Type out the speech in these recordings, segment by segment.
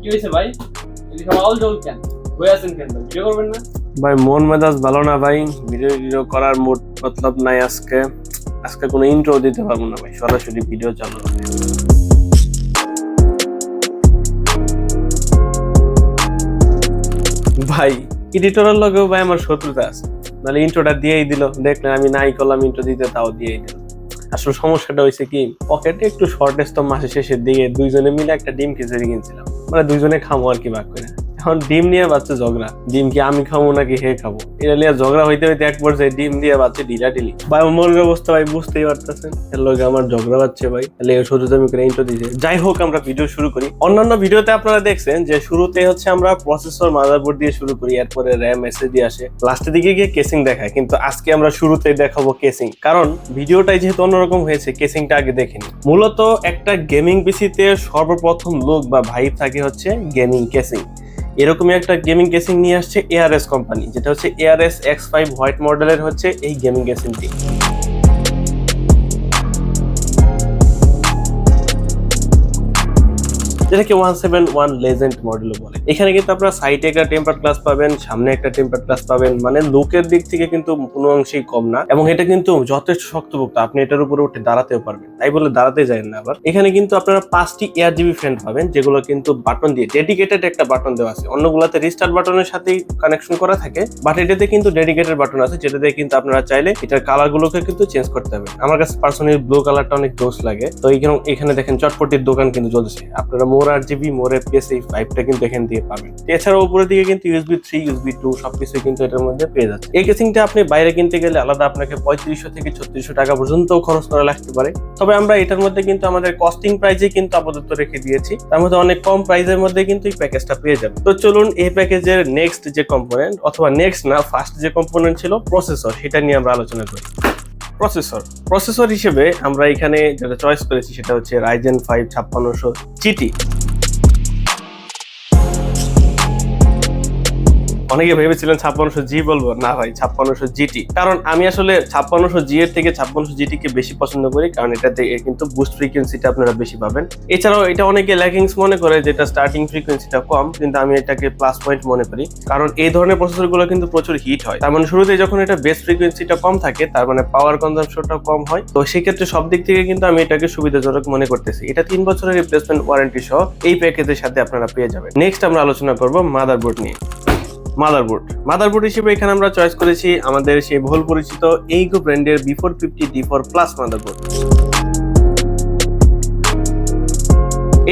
কি হয়েছে ভাই? এদিকে আউল জল কেন? হয়ে আছেন কেন ভাই? ভিডিও করবেন না? ভাই মন মেজাজ ভালো না ভাই, ভিডিও করার মুড মতলব নাই আজকে। আজকে কোনো ইন্ট্রো দিতে পারবো না ভাই, সরাসরি ভিডিও চালু হবে। ভাই এডিটরের লগেও ভাই আমার শত্রুতা আছে, নাহলে ইন্ট্রোটা দিয়েই দিল, দেখলেন আমি নাই করলাম ইন্ট্রো দিতে, তাও দিয়েই দিল। আসলে সমস্যাটা হয়েছে কি, পকেটে একটু শর্টেজ, তো মাসের শেষের দিকে দুইজনে মিলে একটা ডিম খিচুড়ি কিনছিলাম, মানে দুইজনে খামো আর কি ভাগ করে। এখন ডিম নিয়ে বাচ্চা ঝগড়া, ডিম কি আমি খাবো নাকি হে খাবো, এটা নিয়ে ঝগড়া হইতে হইতে এক পর্যায়ে ডিম দিয়ে বাচ্চা ঢিলা ঢিলি। ভাই মনের অবস্থা ভাই বুঝতেই পারতেছেন, এর লগে আমার ঝগড়া বাচ্চে ভাই, তাহলে শুধু আমি করে ইন্ট্রো দিয়েছে। যাই হোক, আমরা ভিডিও শুরু করি। অন্যান্য ভিডিওতে আপনারা দেখছেন যে শুরুতে হচ্ছে আমরা প্রসেসর মাদারবোর্ড দিয়ে শুরু করি, এরপরে র্যাম এসএসডি আসে, লাস্টের দিকে গিয়ে কেসিং দেখায়। কিন্তু আজকে আমরা শুরুতেই দেখাবো কেসিং, কারণ ভিডিওটাই যেহেতু অন্যরকম হয়েছে, কেসিংটা আগে দেখিনি। মূলত একটা গেমিং পিসিতে সর্বপ্রথম লুক বা ভাইব থাকে হচ্ছে গেমিং কেসিং। এরকমই একটা গেমিং কেসিং নিয়ে আসছে এআরএস কোম্পানি, যেটা হচ্ছে এআরএস X5 হোয়াইট মডেলের হচ্ছে এই গেমিং কেসিংটি। যেটাকে 171 লেজেন্ড মডেল বলে। এখানে কিন্তু আপনারা সাইডে একটা টেম্পার গ্লাস পাবেন, সামনে একটা টেম্পার গ্লাস পাবেন, মানে লুকের দিক থেকে কিন্তু কোনো অংশেই কম না, এবং এটা কিন্তু যথেষ্ট শক্তপোক্ত, আপনি এটার উপরে উঠে দাঁড়াতেও পারবেন, তাই বলে দাঁড়াতে যায় না। আবার এখানে কিন্তু আপনারা 5টি ARGB ফ্যান পাবেন, যেগুলো কিন্তু বাটন দিয়ে ডেডিকেটেড একটা বাটন দেওয়া আছে। অন্যগুলোতে রিস্টার্ট বাটনের সাথেই কানেকশন করা থাকে, বাট এটাতে কিন্তু ডেডিকেটেড বাটন আছে, যেটাতে কিন্তু আপনারা চাইলে এটার কালার গুলোকে কিন্তু চেঞ্জ করতে হবে। আমার কাছে পার্সোনালি ব্লু কালারটা অনেক জোস লাগে। তো এখানে দেখেন চটপটির দোকান কিন্তু চলছে, আপনারা মোর RGB মোর FPS এই পাইপটা কিন্তু এখান দিয়ে পাবেন। এছাড়াও উপরের দিকে কিন্তু USB 3 USB 2 সবকিছু কিন্তু এটার মধ্যে পেয়ে যাচ্ছে। এই কেসিংটা আপনি বাইরে কিনতে গেলে আলাদা আপনাকে 3500 থেকে 3600 টাকা পর্যন্ত খরচ করা লাগতে পারে। তবে আমরা এটার মধ্যে কিন্তু আমাদের কস্টিং প্রাইসে কিন্তু আপাতত রেখে দিয়েছি, তার মধ্যে অনেক কম প্রাইসের মধ্যে কিন্তু এই প্যাকেজটা পেয়ে যাবে। তো চলুন এই প্যাকেজের নেক্সট যে কম্পোনেন্ট, অথবা নেক্সট না ফার্স্ট যে কম্পোনেন্ট ছিল প্রসেসর, সেটা নিয়ে আমরা আলোচনা করি। প্রসেসর হিসেবে আমরা এখানে যেটা চয়েস করেছি সেটা হচ্ছে Ryzen 5 5600 GT। অনেকে ভেবেছিলেন 5600G বলবো, না ভাই 5600 GT, কারণ আমি আসলে 5600G এর থেকে 5600GT কে বেশি পছন্দ করি, কারণ এটাতে কিন্তু বুস্ট ফ্রিকোয়েন্সিটা আপনারা বেশি পাবেন। এছাড়াও এটা অনেকে ল্যাগিংস মনে করে, যেটা স্টার্টিং ফ্রিকোয়েন্সিটা কম, কিন্তু আমি এটাকে প্লাস পয়েন্ট মনে করি, কারণ এই ধরনের প্রসেসরগুলো কিন্তু প্রচুর হিট হয়। তার মানে শুরুতে যখন এটা বেস ফ্রিকোয়েন্সিটা কম থাকে, তার মানে পাওয়ার কনজাম্পশনটা কম হয়। তো সেক্ষেত্রে সব দিক থেকে কিন্তু আমি এটাকে সুবিধাজনক মনে করতেছি। এটা 3 বছরের রিপ্লেসমেন্ট ওয়ারেন্টি সহ এই প্যাকেজের সাথে আপনারা পেয়ে যাবেন। নেক্সট আমরা আলোচনা করব মাদারবোর্ড নিয়ে। মাদারবোর্ড হিসেবে এখানে আমরা চয়েস করেছি আমাদের সেই বহুল পরিচিত এইগো ব্র্যান্ডের B450 D4 প্লাস মাদারবোর্ড।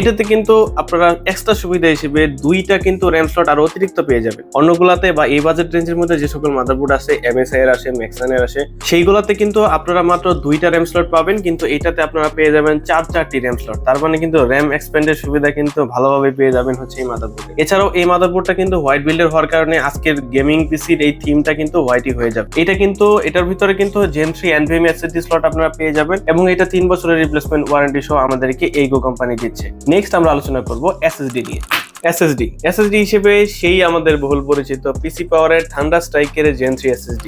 এটাতে কিন্তু আপনারা এক্সট্রা সুবিধা হিসেবে 2টা কিন্তু র্যাম স্লট আর অতিরিক্ত পেয়ে যাবেন। অন্যগুলাতে বা এই বাজেট রেঞ্জের মধ্যে যে সকল মাদারবোর্ড আছে, MSI এর আসে, ম্যাক্সন এর আসে, সেইগুলোতে কিন্তু আপনারা মাত্র 2টা র্যাম স্লট পাবেন, কিন্তু এটাতে আপনারা পেয়ে যাবেন 4টি র্যাম স্লট। তার মানে কিন্তু র্যাম এক্সপ্যান্ডের সুবিধা কিন্তু ভালোভাবে পেয়ে যাবেন হচ্ছে এই মাদারবোর্ডে। এছাড়াও এই মাদারবোর্ডটা কিন্তু হোয়াইট বিল্ডের হওয়ার কারণে আজকের গেমিং পিসির এই থিমটা কিন্তু হোয়াইটই হয়ে যাবে। এটা কিন্তু এটার ভিতরে কিন্তু Gen 3 NVMe SSD স্লট আপনারা পেয়ে যাবেন, এবং এটা 3 বছরের রিপ্লেসমেন্ট ওয়ারেন্টি সহ আমাদেরকে এইগো কোম্পানি দিচ্ছে। নেক্সট আমরা আলোচনা করব SSD নিয়ে। SSD হিসেবে সেই আমাদের বহুল পরিচিত পিসি পাওয়ারের থান্ডার স্ট্রাইকের Gen 3 SSD,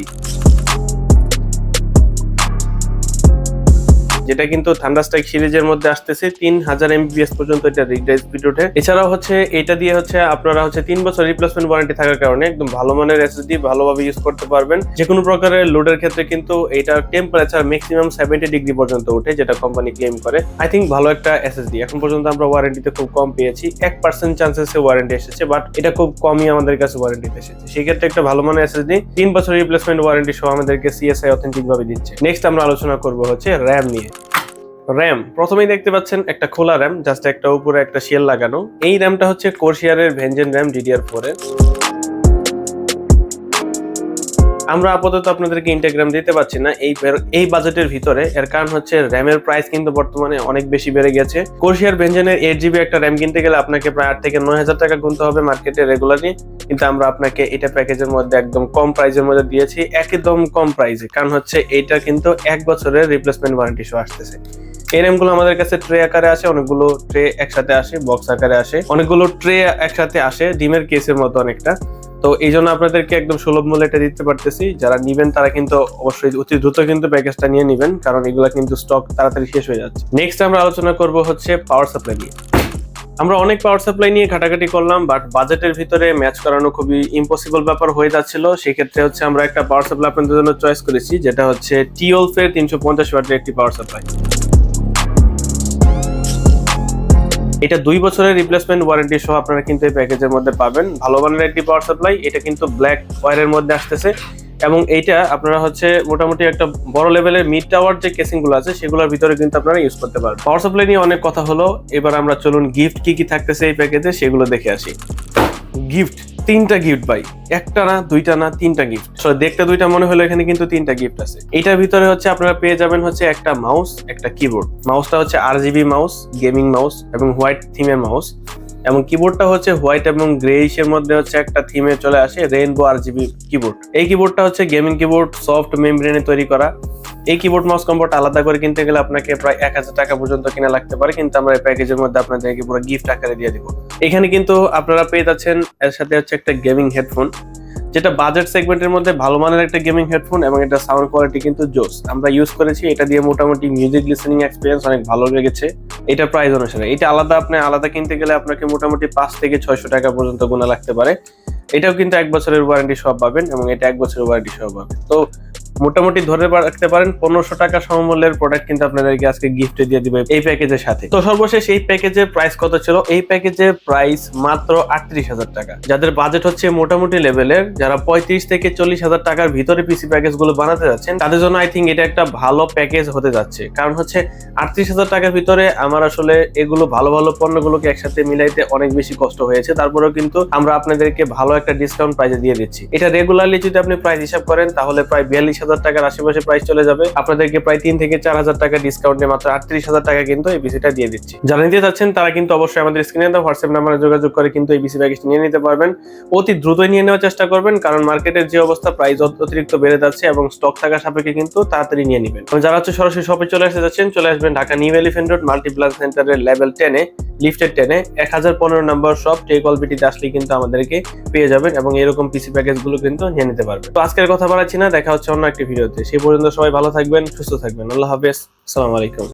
যেটা কিন্তু থান্ডার স্ট্রাইক সিরিজের মধ্যে আসতেছে। 3000 MBPS পর্যন্ত এটা রিড স্পিড ওঠে। এছাড়াও হচ্ছে এটা দিয়ে হচ্ছে আপনারা হচ্ছে 3 বছর রিপ্লেসমেন্ট ওয়ারেন্টি থাকার কারণে একদম ভালো মানের SSD ভালোভাবে ইউজ করতে পারবেন। যে কোনো প্রকারের লোডের ক্ষেত্রে কিন্তু এটার টেম্পারেচার ম্যাক্সিমাম 70 ডিগ্রি পর্যন্ত ওঠে, যেটা কোম্পানি ক্লেম করে। আই থিঙ্ক ভালো একটা SSD। এখন পর্যন্ত আমরা ওয়ারেন্টিতে খুব কম পেয়েছি, 1% চান্সেসে ওয়ারেন্টি এসেছে, বাট এটা খুব কমই আমাদের কাছে ওয়ারেন্টিতে এসেছে। সেক্ষেত্রে একটা ভালো মানের SSD 3 বছর রিপ্লেসমেন্ট ওয়ারেন্টি সহ আমাদেরকে CSI অথেন্টিক ভাবে দিচ্ছে। নেক্সট আমরা আলোচনা করব হচ্ছে র্যাম নিয়ে। র্যাম প্রথমেই দেখতে পাচ্ছেন একটা খোলা র্যাম, জাস্ট একটা উপরে একটা শেল লাগানো। এই র্যামটা হচ্ছে কোরশিয়ারের ভেনজেন র্যাম DDR4 এর। আমরা আপাতত আপনাদেরকে ইন্টাগ্রাম দিতে পারছি না এই বাজেটের ভিতরে, এর কারণ হচ্ছে র্যামের প্রাইস কিন্তু বর্তমানে অনেক বেশি বেড়ে গেছে। কোরশিয়ার ভেনজেনের 8GB একটা র্যাম কিনতে গেলে আপনাকে প্রায় 8 থেকে 9000 টাকা গুনতে হবে মার্কেটে রেগুলারলি, কিন্তু আমরা আপনাকে এটা প্যাকেজের মধ্যে একদম কম প্রাইসের মধ্যে দিয়েছি, একদম কম প্রাইসে, কারণ হচ্ছে এইটা কিন্তু 1 বছরের রিপ্লেসমেন্ট ওয়ারেন্টি সহ আসতেছে। এই র্যাম গুলো আমাদের কাছে ট্রে আকারে আসে, অনেকগুলো ট্রে একসাথে আসে, বক্স আকারে আসে, অনেকগুলো ট্রে একসাথে আসে, ডিমের কেসের মতো অনেকটা। তো এই জন্য আপনাদেরকে একদম সুলভ মূল্যে এটা দিতে পারতেছি। যারা নিবেন তারা কিন্তু অবশ্যই অতি দ্রুত কিন্তু প্যাকেজটা নিয়ে নিবেন, কারণ এগুলা কিন্তু স্টক তাড়াতাড়ি শেষ হয়ে যাচ্ছে। নেক্সট আমরা আলোচনা করব হচ্ছে পাওয়ার সাপ্লাই নিয়ে। আমরা অনেক পাওয়ার সাপ্লাই নিয়ে ঘাটাঘাটি করলাম, বাট বাজেটের ভিতরে ম্যাচ করানো খুবই ইম্পসিবল ব্যাপার হয়ে যাচ্ছিল। সেক্ষেত্রে হচ্ছে আমরা একটা পাওয়ার সাপ্লাই আপনাদের জন্য চয়েস করেছি, যেটা হচ্ছে টিওলফের 350 ওয়াটের একটি পাওয়ার সাপ্লাই। এটা 2 বছরের রিপ্লেসমেন্ট ওয়ারেন্টি সহ আপনারা কিন্তু এই প্যাকেজের মধ্যে পাবেন। ভালো মানের একটি পাওয়ার সাপ্লাই, এটা কিন্তু ব্ল্যাক ওয়্যারের মধ্যে আসতেছে এবং এইটা আপনারা হচ্ছে মোটামুটি একটা বড় লেভেলের মিড টাওয়ার যে কেসিং গুলো আছে সেগুলোর ভিতরে কিন্তু আপনারা ইউজ করতে পারবেন। পাওয়ার সাপ্লাই নিয়ে অনেক কথা হলো, এবার আমরা চলুন গিফট কি কি থাকতেছে এই প্যাকেজে সেগুলো দেখে আসি। গিফট 3টা গিফট ভাই, একটা না দুইটা না 3টা গিফট। দেখতে 2টা মনে হলো, এখানে কিন্তু 3টা গিফট আছে। এটার ভিতরে হচ্ছে আপনারা পেয়ে যাবেন হচ্ছে একটা মাউস, একটা কিবোর্ড। মাউসটা হচ্ছে RGB মাউস, গেমিং মাউস এবং হোয়াইট থিমের মাউস, এবং কিবোর্ডটা হচ্ছে হোয়াইট এবং গ্রেইশ এর মধ্যে হচ্ছে একটা থিমে চলে আসে, রেইনবো RGB কিবোর্ড। এই কিবোর্ডটা হচ্ছে গেমিং কিবোর্ড, সফট মেমব্রেনে তৈরি করা। এই কিবোর্ড মাউস কম্বোটা আলাদা করে কিনতে গেলে আপনাকে প্রায় 1000 টাকা পর্যন্ত কিনা লাগতে পারে, কিন্তু আমরা এই প্যাকেজের মধ্যে আপনাদেরকে পুরো গিফট আকারে দিয়ে দিব। এখানে কিন্তু আপনারা পেয়ে যাচ্ছেন এর সাথে হচ্ছে একটা গেমিং হেডফোন, যেটা বাজেট সেগমেন্টের মধ্যে ভালো মানের একটা গেমিং হেডফোন, এবং এটা সাউন্ড কোয়ালিটি কিন্তু জোস। আমরা ইউজ করেছি, এটা দিয়ে মোটামুটি মিউজিক লিসেনিং এক্সপিরিয়েন্স অনেক ভালো লেগেছে। এটা প্রাইস অনুসারে এটা আলাদা কিনতে গেলে আপনাকে মোটামুটি 500 থেকে 600 টাকা পর্যন্ত গোনা লাগতে পারে। এটাও কিন্তু 1 বছরের ওয়ারেন্টি সহ পাবেন এবং এটা 1 বছরের ওয়ারেন্টি সহ পাবেন। তো মোটামুটি ধরে রাখতে পারেন 1500 টাকা সমমূল্যের প্রোডাক্ট কিন্তু আপনাদেরকে আজকে গিফটে দিয়ে দিবে এই প্যাকেজের সাথে। তো সর্বশেষ এই প্যাকেজের প্রাইস কত ছিল? এই প্যাকেজের প্রাইস মাত্র 38,000 টাকা। যাদের বাজেট হচ্ছে মোটামুটি লেভেলের, যারা 35 থেকে 40,000 টাকার ভিতরে পিসি প্যাকেজ গুলো বানাতে যাচ্ছেন, তাদের জন্য আই থিঙ্ক এটা একটা ভালো প্যাকেজ হতে যাচ্ছে। কারণ হচ্ছে 38,000 টাকার ভিতরে আমার আসলে এগুলো ভালো পণ্যগুলোকে একসাথে মিলাইতে অনেক বেশি কষ্ট হয়েছে। তারপরেও কিন্তু আমরা আপনাদেরকে ভালো একটা ডিসকাউন্ট প্রাইসে দিয়ে দিচ্ছি। এটা রেগুলারলি যদি আপনি প্রাইস হিসাব করেন তাহলে প্রায় 42,000 টাকার আশেপাশে প্রাইস চলে যাবে। আপনাদেরকে প্রায় 3 থেকে 4,000 টাকা ডিসকাউন্টে মাত্র 38,000 টাকা কিন্তু এই পিসিটা দিয়ে দিচ্ছি। যারা নিতে চাচ্ছেন তারা কিন্তু অবশ্যই আমাদের স্ক্রিনে দেওয়া হোয়াটসঅ্যাপ নাম্বারে যোগাযোগ করে কিন্তু এই পিসি প্যাকেজটি নিয়ে নিতে পারবেন। অতি দ্রুতই নিয়ে নেওয়ার চেষ্টা করবেন, কারণ মার্কেটের যে অবস্থা প্রাইস অতিরিক্ত বেড়ে যাচ্ছে এবং স্টক থাকা সাপেক্ষে কিন্তু তাড়াতাড়ি নিয়ে নেবেন। যারা হচ্ছে সরাসরি শপে চলে আসতে যাচ্ছেন, চলে আসবেন ঢাকা নিউ এলিফ্যান্ট রোড মাল্টিপ্লাস সেন্টারের লেভেল 10-এ, লিফটের 10-এ 1015 নম্বর শপ টেক অল বিটিতে আসলে কিন্তু আমাদেরকে পেয়ে যাবেন এবং এরকম পিসি প্যাকেজ গুলো কিন্তু নিয়ে নিতে পারবেন। তো আজকের কথা বাড়াচ্ছি না, দেখা হচ্ছে অন্য একটি ভিডিওতে। সেই পর্যন্ত সবাই ভালো থাকবেন, সুস্থ থাকবেন। আল্লাহ হাফেজ, আসসালামু আলাইকুম।